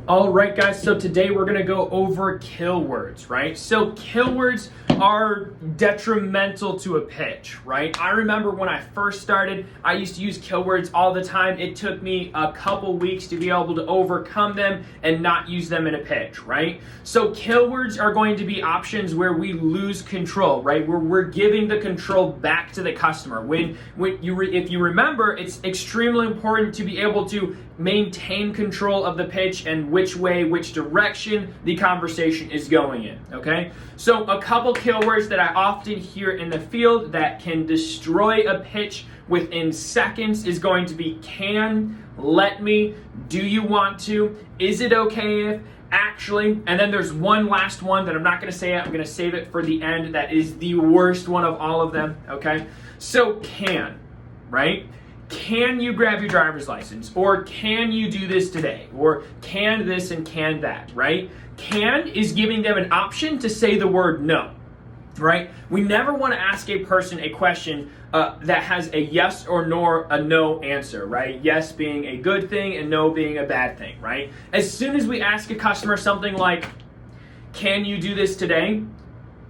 All right, guys, so today we're going to go over kill words, right? So kill words are detrimental to a pitch, right? I remember when I first started, I used to use kill words all the time. It took me a couple weeks to be able to overcome them and not use them in a pitch, right? So kill words are going to be options where we lose control, right? Where we're giving the control back to the customer. If you remember, it's extremely important to be able to maintain control of the pitch and which direction the conversation is going in, okay? So a couple kill words that I often hear in the field that can destroy a pitch within seconds is going to be can, let me, do you want to, is it okay if, actually, and then there's one last one that I'm not going to say it, I'm going to save it for the end. That is the worst one of all of them, okay? So can, right? Can you grab your driver's license? Or can you do this today? Or can this and can that, right? Can is giving them an option to say the word no, right? We never want to ask a person a question that has a yes or no answer, right? Yes being a good thing and no being a bad thing, right? As soon as we ask a customer something like, can you do this today?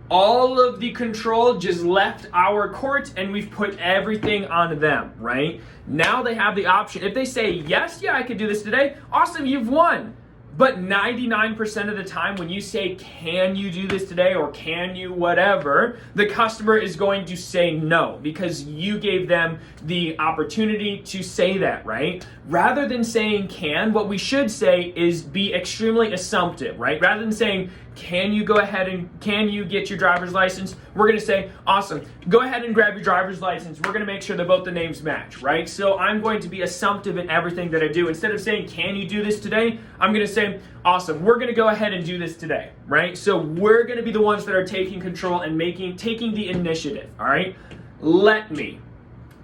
All of the control just left our court and we've put everything on them, right? Now they have the option. If they say, yes, yeah, I could do this today, awesome, you've won. But 99% of the time when you say, can you do this today or can you whatever, the customer is going to say no because you gave them the opportunity to say that, right? Rather than saying can, what we should say is be extremely assumptive, right? Rather than saying, can you go ahead and can you get your driver's license? We're going to say, awesome, go ahead and grab your driver's license. We're going to make sure that both the names match, right? So I'm going to be assumptive in everything that I do. Instead of saying, can you do this today? I'm going to say, awesome, we're going to go ahead and do this today, right? So we're going to be the ones that are taking control and taking the initiative, all right? Let me.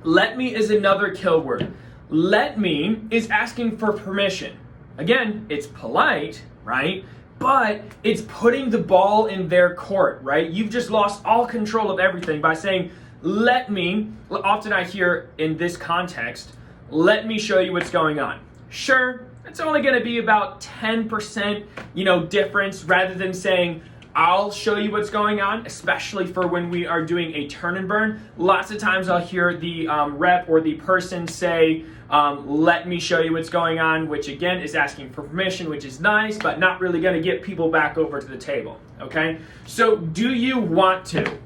Let me is another kill word. Let me is asking for permission. Again, it's polite, right? But it's putting the ball in their court, right? You've just lost all control of everything by saying, let me, often I hear in this context, let me show you what's going on. Sure, it's only gonna be about 10%, difference rather than saying, I'll show you what's going on, especially for when we are doing a turn and burn. Lots of times I'll hear the rep or the person say, let me show you what's going on, which again is asking for permission, which is nice, but not really going to get people back over to the table, okay? So do you want to?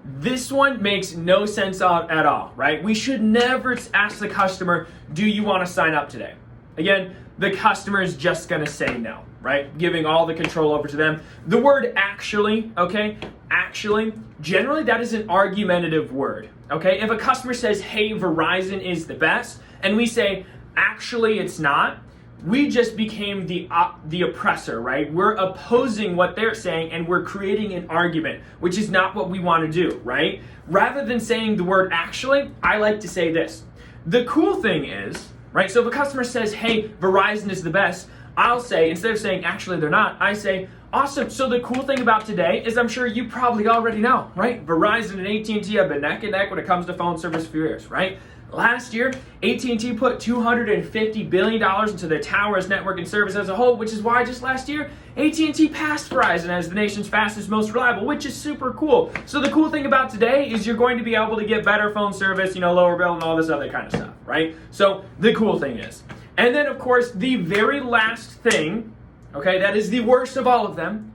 This one makes no sense at all, right? We should never ask the customer, do you want to sign up today? Again, the customer is just going to say no, right? Giving all the control over to them. The word actually, okay? Actually, generally that is an argumentative word, okay? If a customer says, hey, Verizon is the best, and we say, actually it's not, we just became the oppressor, right? We're opposing what they're saying and we're creating an argument, which is not what we want to do, right? Rather than saying the word actually, I like to say this. The cool thing is, right? So if a customer says, hey, Verizon is the best, I'll say, instead of saying actually they're not, I say, awesome. So the cool thing about today is I'm sure you probably already know, right? Verizon and AT&T have been neck and neck when it comes to phone service for years, right? Last year, AT&T put $250 billion into their towers, network, and service as a whole, which is why just last year, AT&T passed Verizon as the nation's fastest, most reliable, which is super cool. So the cool thing about today is you're going to be able to get better phone service, lower bill, and all this other kind of stuff, right? So the cool thing is. And then, of course, the very last thing, okay, that is the worst of all of them,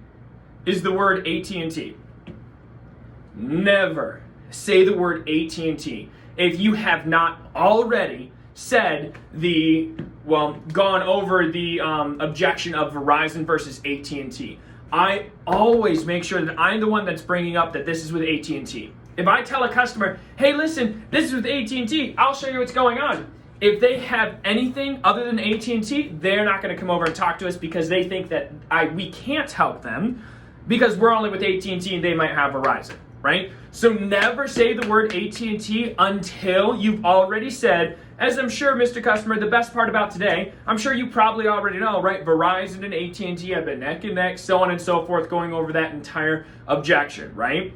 is the word AT&T. Never say the word AT&T if you have not already said gone over the objection of Verizon versus AT&T. I always make sure that I'm the one that's bringing up that this is with AT&T. If I tell a customer, hey, listen, this is with AT&T, I'll show you what's going on. If they have anything other than AT&T, they're not going to come over and talk to us because they think that we can't help them because we're only with AT&T and they might have Verizon, right? So never say the word AT&T until you've already said, as I'm sure, Mr. Customer, the best part about today, I'm sure you probably already know, right? Verizon and AT&T have been neck and neck, so on and so forth, going over that entire objection, right?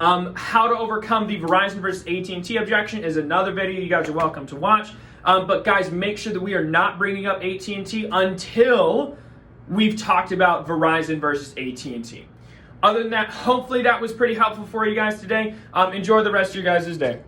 How to overcome the Verizon versus AT&T objection is another video you guys are welcome to watch. But guys, make sure that we are not bringing up AT&T until we've talked about Verizon versus AT&T. Other than that, hopefully that was pretty helpful for you guys today. Enjoy the rest of your guys' day.